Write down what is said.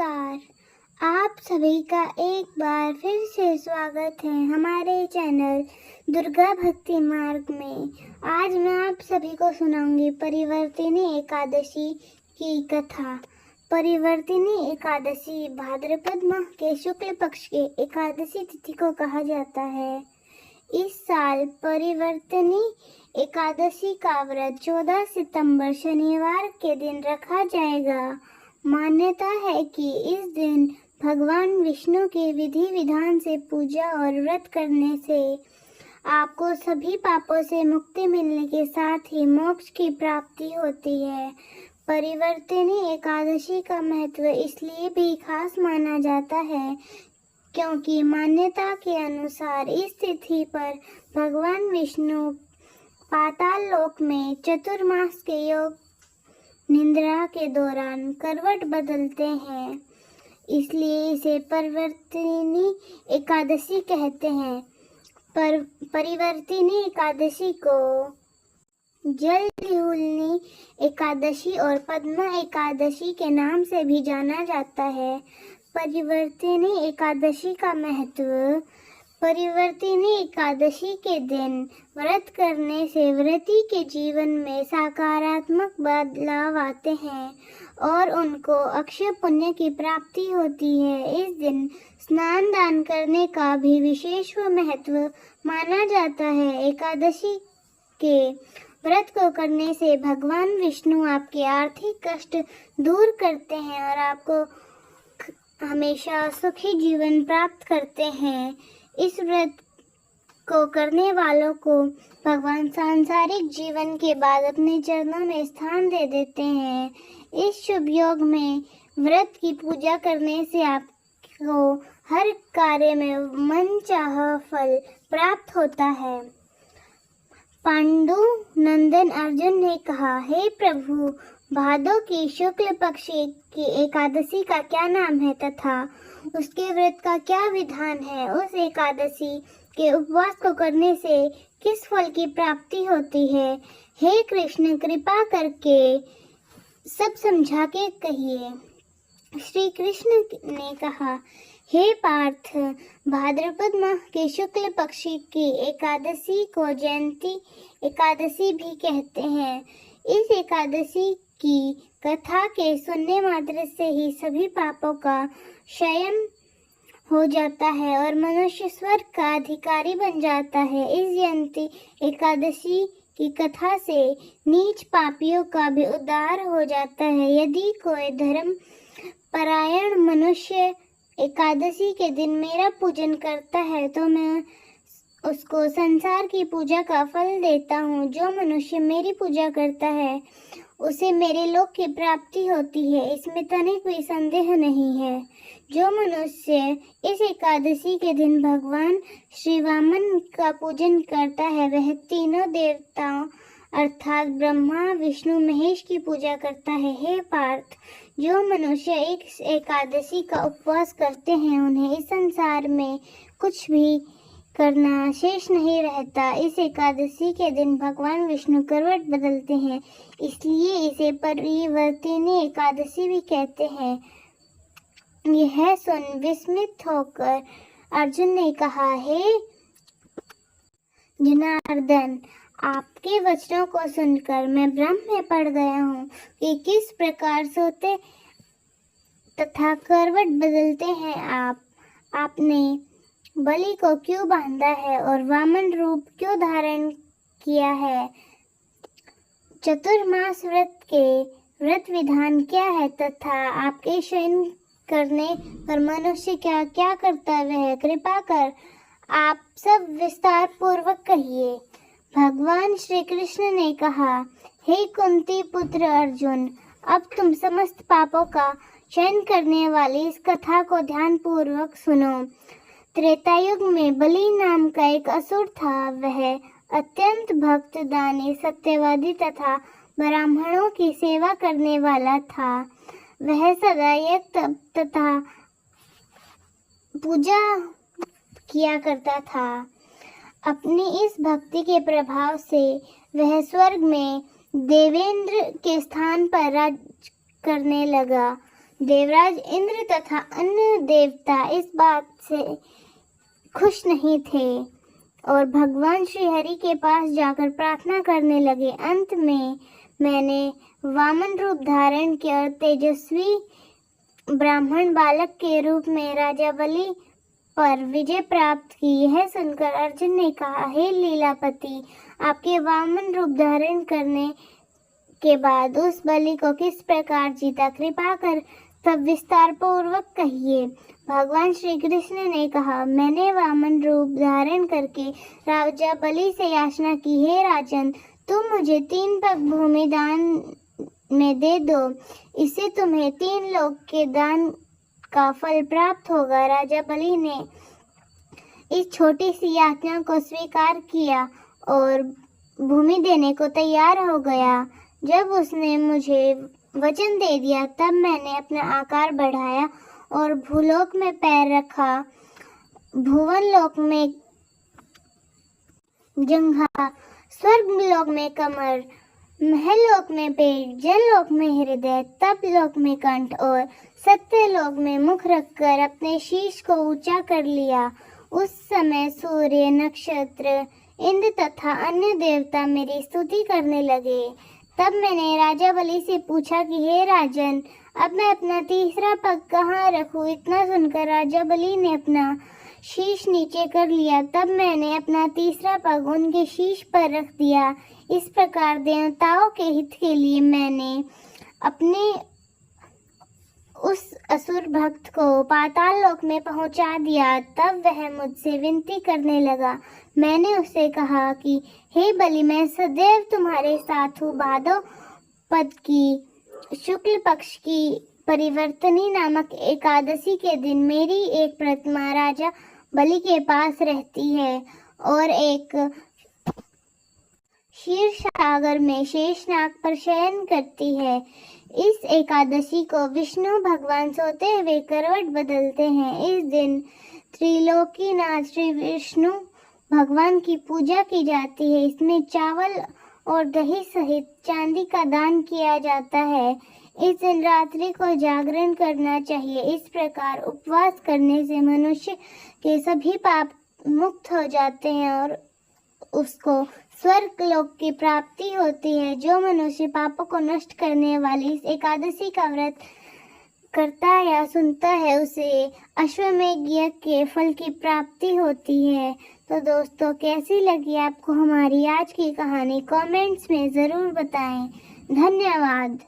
नमस्कार। आप सभी का एक बार फिर से स्वागत है हमारे चैनल दुर्गा भक्ति मार्ग में। आज मैं आप सभी को सुनाऊंगी परिवर्तिनी एकादशी की कथा। परिवर्तिनी एकादशी भाद्रपद माह के शुक्ल पक्ष के एकादशी तिथि को कहा जाता है। इस साल परिवर्तिनी एकादशी का व्रत 14 सितंबर शनिवार के दिन रखा जाएगा। मान्यता है कि इस दिन भगवान विष्णु के विधि विधान से पूजा और व्रत करने से आपको सभी पापों से मुक्ति मिलने के साथ ही मोक्ष की प्राप्ति होती है। परिवर्तिनी एकादशी का महत्व इसलिए भी खास माना जाता है क्योंकि मान्यता के अनुसार इस तिथि पर भगवान विष्णु पाताल लोक में चतुर्मास के योग निद्रा के दौरान करवट बदलते हैं, इसलिए इसे परिवर्तिनी एकादशी कहते हैं। परिवर्तिनी एकादशी को जलविहुलिनी एकादशी और पद्मा एकादशी के नाम से भी जाना जाता है। परिवर्तिनी एकादशी का महत्व। परिवर्तिनी एकादशी के दिन व्रत करने से व्रती के जीवन में सकारात्मक बदलाव आते हैं और उनको अक्षय पुण्य की प्राप्ति होती है। इस दिन स्नान दान करने का भी विशेष महत्व माना जाता है। एकादशी के व्रत को करने से भगवान विष्णु आपके आर्थिक कष्ट दूर करते हैं और आपको हमेशा सुखी जीवन प्राप्त करते हैं। इस व्रत को करने वालों को भगवान सांसारिक जीवन के बाद अपने चरणों में स्थान दे देते हैं। इस शुभ योग में व्रत की पूजा करने से आपको हर कार्य में मनचाहा फल प्राप्त होता है। पांडु नंदन अर्जुन ने कहा, हे प्रभु, भादों की शुक्ल पक्ष की एकादशी का क्या नाम है तथा उसके व्रत का क्या विधान है? उस एकादशी के उपवास को करने से किस फल की प्राप्ति होती है? हे कृष्ण, कृपा करके सब समझा के कहिए। श्री कृष्ण ने कहा, हे पार्थ, भाद्रपद माह के शुक्ल पक्ष की एकादशी को जयंती एकादशी भी कहते हैं। इस एकादशी की कथा के सुनने मात्र से ही सभी पापों का क्षय हो जाता है और मनुष्य स्वर्ग का अधिकारी बन जाता है। इस जयंती एकादशी की कथा से नीच पापियों का भी उद्धार हो जाता है। यदि कोई धर्म परायण मनुष्य एकादशी के दिन मेरा पूजन करता है तो मैं उसको संसार की पूजा का फल देता हूँ। जो मनुष्य मेरी पूजा करता है उसे मेरे लोक की प्राप्ति होती है, इसमें तनिक भी संदेह नहीं है। जो मनुष्य इस एकादशी के दिन भगवान श्री वामन का पूजन करता है वह तीनों देवताओं अर्थात ब्रह्मा विष्णु महेश की पूजा करता है। हे पार्थ, जो मनुष्य इस एकादशी का उपवास करते हैं उन्हें इस संसार में कुछ भी करना शेष नहीं रहता। इस एकादशी के दिन भगवान विष्णु करवट बदलते हैं, इसलिए इसे परिवर्तिनी एकादशी भी कहते हैं। यह सुन विस्मित होकर अर्जुन ने कहा, हे जनार्दन, आपके वचनों को सुनकर मैं भ्रम में पड़ गया हूँ कि किस प्रकार सोते तथा करवट बदलते हैं आपने बलि को क्यों बांधा है और वामन रूप क्यों धारण किया है? चतुर्मास व्रत के व्रत विधान क्या है तथा आपके शयन करने पर मनुष्य क्या क्या कर्तव्य है? कृपा कर आप सब विस्तार पूर्वक कहिए। भगवान श्री कृष्ण ने कहा, हे कुंती पुत्र अर्जुन, अब तुम समस्त पापों का क्षय करने वाली इस कथा को ध्यान पूर्वक सुनो। त्रेतायुग में बलि नाम का एक असुर था। वह अत्यंत भक्त, दानी, सत्यवादी तथा ब्राह्मणों की सेवा करने वाला था। वह सदा यज्ञ तप तथा पूजा किया करता था। अपनी इस भक्ति के प्रभाव से वह स्वर्ग में देवेंद्र के स्थान पर राज करने लगा। देवराज इंद्र तथा अन्य देवता इस बात से खुश नहीं थे और भगवान श्री हरि के पास जाकर प्रार्थना करने लगे। अंत में मैंने वामन रूप धारण किया और तेजस्वी ब्राह्मण बालक के रूप में राजा बलि पर विजय प्राप्त की। यह सुनकर अर्जुन ने कहा, हे लीलापति, आपके वामन रूप धारण करने के बाद उस बलि को किस प्रकार जीता, कृपा कर सब विस्तार पूर्वक कहिए। भगवान श्री कृष्ण ने कहा, मैंने वामन रूप धारण करके राजा बलि से याचना की, हे राजन, तुम मुझे 3 पग भूमि दान में दे दो, इससे तुम्हें 3 लोक के दान का फल प्राप्त होगा। राजा बलि ने इस छोटी सी याचना को स्वीकार किया और भूमि देने को तैयार हो गया। जब उसने मुझे वचन दे दिया तब मैंने अपना आकार बढ़ाया और भूलोक में पैर रखा, भुवन लोक में जंघा, स्वर्ग लोक में कमर, महल लोक में पेट, जल लोक में हृदय, तप लोक में कंठ और सत्य लोक में मुख रखकर अपने शीश को ऊंचा कर लिया। उस समय सूर्य, नक्षत्र, इंद्र तथा अन्य देवता मेरी स्तुति करने लगे। तब मैंने राजा बलि से पूछा कि हे राजन, अब मैं अपना तीसरा पग कहाँ रखूं? इतना सुनकर राजा बलि ने अपना शीश नीचे कर लिया। तब मैंने अपना तीसरा पग उनके शीश पर रख दिया। इस प्रकार देवताओं के हित के लिए मैंने अपने उस असुर भक्त को पाताल लोक में पहुंचा दिया। तब वह मुझसे विनती करने लगा। मैंने उससे कहा कि हे बलि, मैं सदैव तुम्हारे साथ हूँ। भादव पद की शुक्ल पक्ष की परिवर्तनी नामक एकादशी के दिन मेरी एक प्रतिमा राजा बलि के पास रहती है और एक क्षीर सागर में शेषनाग पर शयन करती है। इस एकादशी को विष्णु भगवान सोते हुए करवट बदलते हैं। इस दिन त्रिलोकीनाथ श्री विष्णु भगवान की पूजा की जाती है। इसमें चावल और दही सहित चांदी का दान किया जाता है। इस दिन रात्रि को जागरण करना चाहिए। इस प्रकार उपवास करने से मनुष्य के सभी पाप मुक्त हो जाते हैं और उसको स्वर्ग लोक की प्राप्ति होती है। जो मनुष्य पापों को नष्ट करने वाली इस एकादशी का व्रत करता या सुनता है उसे अश्वमेध यज्ञ के फल की प्राप्ति होती है। तो दोस्तों, कैसी लगी आपको हमारी आज की कहानी? कमेंट्स में ज़रूर बताएं। धन्यवाद।